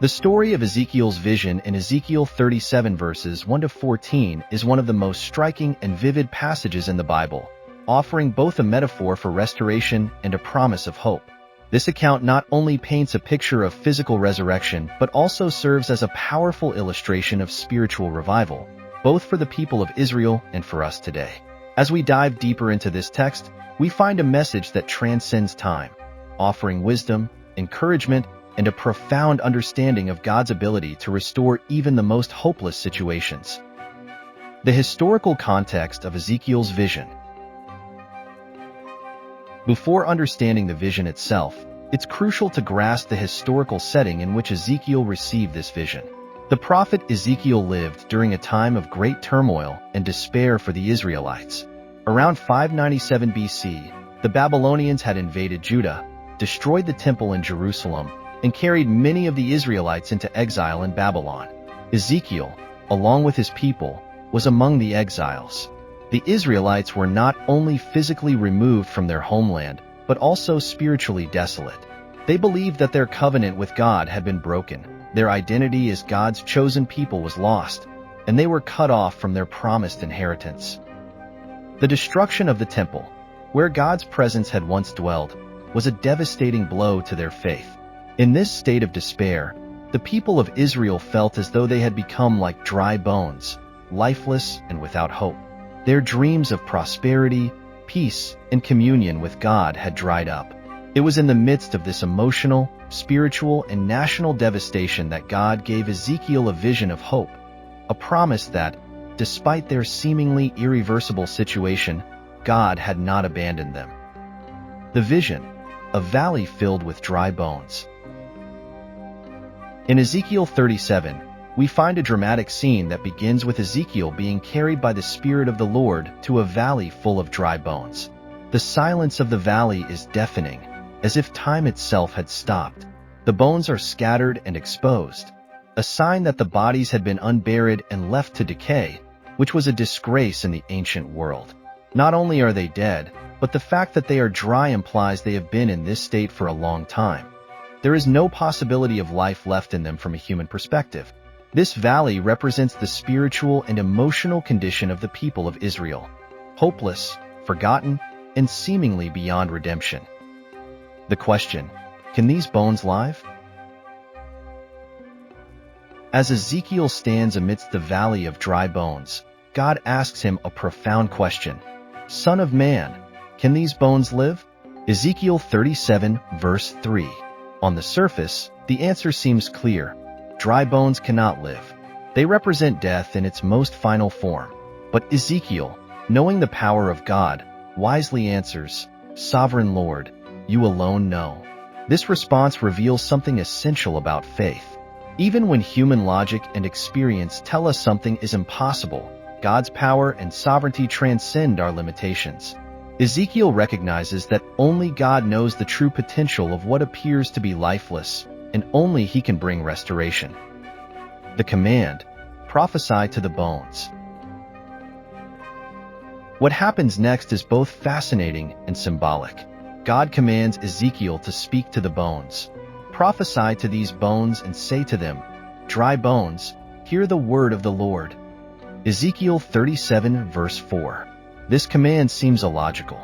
The story of Ezekiel's vision in Ezekiel 37 verses 1 to 14 is one of the most striking and vivid passages in the Bible, offering both a metaphor for restoration and a promise of hope. This account not only paints a picture of physical resurrection, but also serves as a powerful illustration of spiritual revival, both for the people of Israel and for us today. As we dive deeper into this text, we find a message that transcends time, offering wisdom, encouragement, and a profound understanding of God's ability to restore even the most hopeless situations. The historical context of Ezekiel's vision. Before understanding the vision itself, it's crucial to grasp the historical setting in which Ezekiel received this vision. The prophet Ezekiel lived during a time of great turmoil and despair for the Israelites. Around 597 BC, the Babylonians had invaded Judah, destroyed the temple in Jerusalem, and carried many of the Israelites into exile in Babylon. Ezekiel, along with his people, was among the exiles. The Israelites were not only physically removed from their homeland, but also spiritually desolate. They believed that their covenant with God had been broken, their identity as God's chosen people was lost, and they were cut off from their promised inheritance. The destruction of the temple, where God's presence had once dwelled, was a devastating blow to their faith. In this state of despair, the people of Israel felt as though they had become like dry bones, lifeless and without hope. Their dreams of prosperity, peace, and communion with God had dried up. It was in the midst of this emotional, spiritual, and national devastation that God gave Ezekiel a vision of hope, a promise that, despite their seemingly irreversible situation, God had not abandoned them. The vision, a valley filled with dry bones. In Ezekiel 37, we find a dramatic scene that begins with Ezekiel being carried by the Spirit of the Lord to a valley full of dry bones. The silence of the valley is deafening, as if time itself had stopped. The bones are scattered and exposed, a sign that the bodies had been unburied and left to decay, which was a disgrace in the ancient world. Not only are they dead, but the fact that they are dry implies they have been in this state for a long time. There is no possibility of life left in them from a human perspective. This valley represents the spiritual and emotional condition of the people of Israel, hopeless, forgotten, and seemingly beyond redemption. The question, can these bones live? As Ezekiel stands amidst the valley of dry bones, God asks him a profound question. Son of man, can these bones live? Ezekiel 37, verse 3. On the surface, the answer seems clear. Dry bones cannot live. They represent death in its most final form. But Ezekiel, knowing the power of God, wisely answers, Sovereign Lord, you alone know. This response reveals something essential about faith. Even when human logic and experience tell us something is impossible, God's power and sovereignty transcend our limitations. Ezekiel recognizes that only God knows the true potential of what appears to be lifeless, and only He can bring restoration. The command, prophesy to the bones. What happens next is both fascinating and symbolic. God commands Ezekiel to speak to the bones. Prophesy to these bones and say to them, Dry bones, hear the word of the Lord. Ezekiel 37, verse 4. This command seems illogical.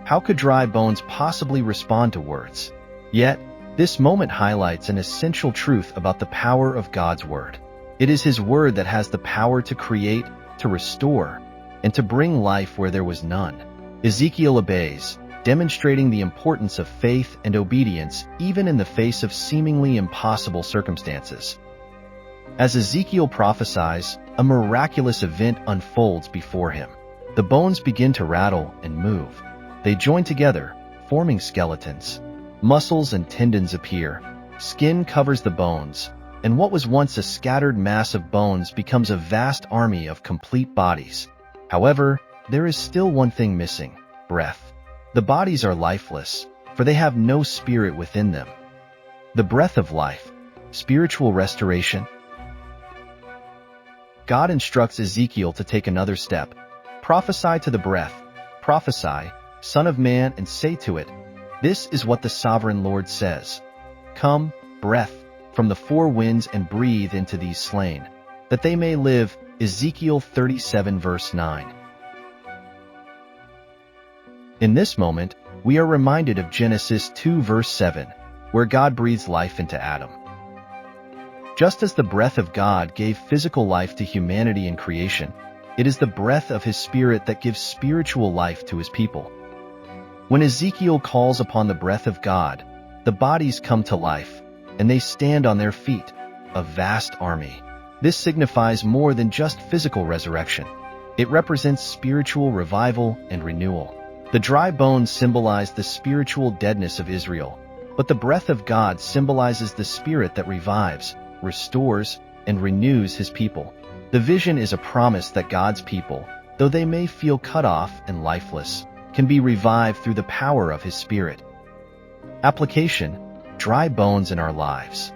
How could dry bones possibly respond to words? Yet, this moment highlights an essential truth about the power of God's word. It is His word that has the power to create, to restore, and to bring life where there was none. Ezekiel obeys, demonstrating the importance of faith and obedience even in the face of seemingly impossible circumstances. As Ezekiel prophesies, a miraculous event unfolds before him. The bones begin to rattle and move. They join together, forming skeletons. Muscles and tendons appear. Skin covers the bones, and what was once a scattered mass of bones becomes a vast army of complete bodies. However, there is still one thing missing: breath. The bodies are lifeless, for they have no spirit within them. The breath of life, spiritual restoration. God instructs Ezekiel to take another step. Prophesy to the breath. Prophesy, Son of man, and say to it, This is what the Sovereign Lord says. Come, breath, from the four winds and breathe into these slain, that they may live. Ezekiel 37 verse 9. In this moment, we are reminded of Genesis 2 verse 7, where God breathes life into Adam. Just as the breath of God gave physical life to humanity in creation, it is the breath of His Spirit that gives spiritual life to His people. When Ezekiel calls upon the breath of God, the bodies come to life, and they stand on their feet, a vast army. This signifies more than just physical resurrection. It represents spiritual revival and renewal. The dry bones symbolize the spiritual deadness of Israel, but the breath of God symbolizes the Spirit that revives, restores, and renews His people. The vision is a promise that God's people, though they may feel cut off and lifeless, can be revived through the power of His Spirit. Application: dry bones in our lives.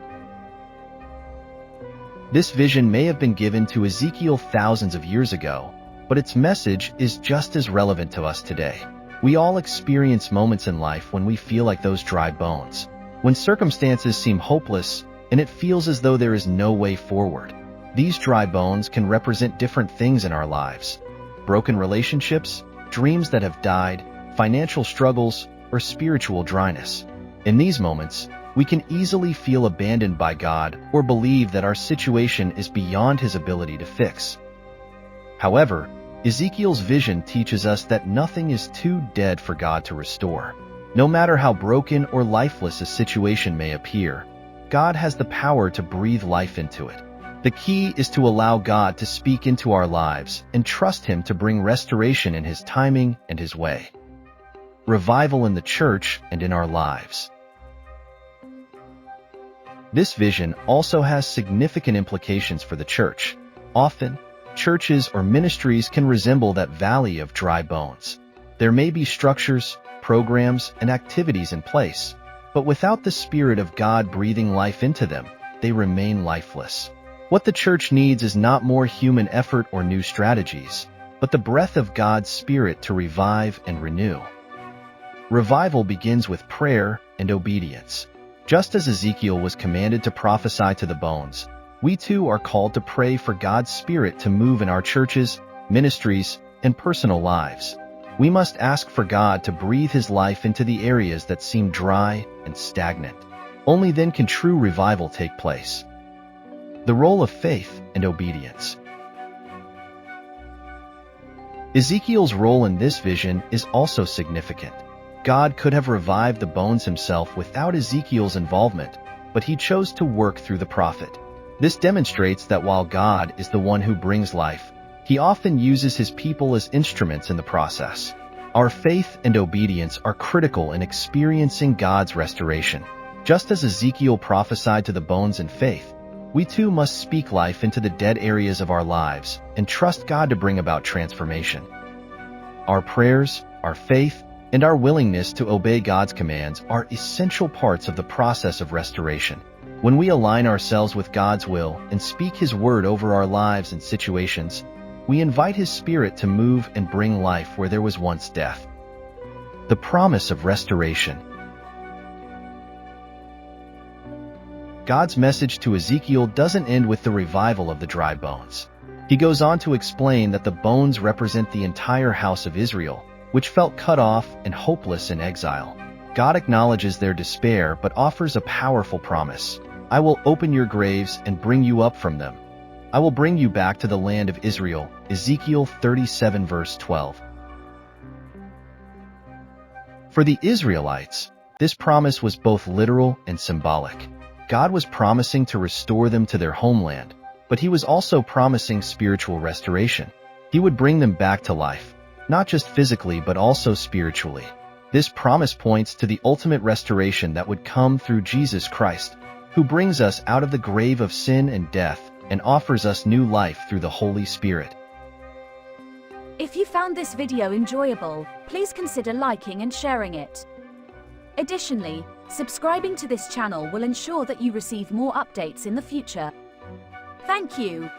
This vision may have been given to Ezekiel thousands of years ago, but its message is just as relevant to us today. We all experience moments in life when we feel like those dry bones, when circumstances seem hopeless and it feels as though there is no way forward. These dry bones can represent different things in our lives: broken relationships, dreams that have died, financial struggles, or spiritual dryness. In these moments, we can easily feel abandoned by God or believe that our situation is beyond His ability to fix. However, Ezekiel's vision teaches us that nothing is too dead for God to restore. No matter how broken or lifeless a situation may appear, God has the power to breathe life into it. The key is to allow God to speak into our lives and trust Him to bring restoration in His timing and His way. Revival in the church and in our lives. This vision also has significant implications for the church. Often, churches or ministries can resemble that valley of dry bones. There may be structures, programs, and activities in place, but without the Spirit of God breathing life into them, they remain lifeless. What the church needs is not more human effort or new strategies, but the breath of God's Spirit to revive and renew. Revival begins with prayer and obedience. Just as Ezekiel was commanded to prophesy to the bones, we too are called to pray for God's Spirit to move in our churches, ministries, and personal lives. We must ask for God to breathe His life into the areas that seem dry and stagnant. Only then can true revival take place. The role of faith and obedience. Ezekiel's role in this vision is also significant. God could have revived the bones Himself without Ezekiel's involvement, but He chose to work through the prophet. This demonstrates that while God is the one who brings life, He often uses His people as instruments in the process. Our faith and obedience are critical in experiencing God's restoration. Just as Ezekiel prophesied to the bones in faith, we too must speak life into the dead areas of our lives and trust God to bring about transformation. Our prayers, our faith, and our willingness to obey God's commands are essential parts of the process of restoration. When we align ourselves with God's will and speak His word over our lives and situations, we invite His Spirit to move and bring life where there was once death. The promise of restoration. God's message to Ezekiel doesn't end with the revival of the dry bones. He goes on to explain that the bones represent the entire house of Israel, which felt cut off and hopeless in exile. God acknowledges their despair but offers a powerful promise. I will open your graves and bring you up from them. I will bring you back to the land of Israel. Ezekiel 37 verse 12. For the Israelites, this promise was both literal and symbolic. God was promising to restore them to their homeland, but He was also promising spiritual restoration. He would bring them back to life, not just physically but also spiritually. This promise points to the ultimate restoration that would come through Jesus Christ, who brings us out of the grave of sin and death and offers us new life through the Holy Spirit. If you found this video enjoyable, please consider liking and sharing it. Additionally, subscribing to this channel will ensure that you receive more updates in the future. Thank you.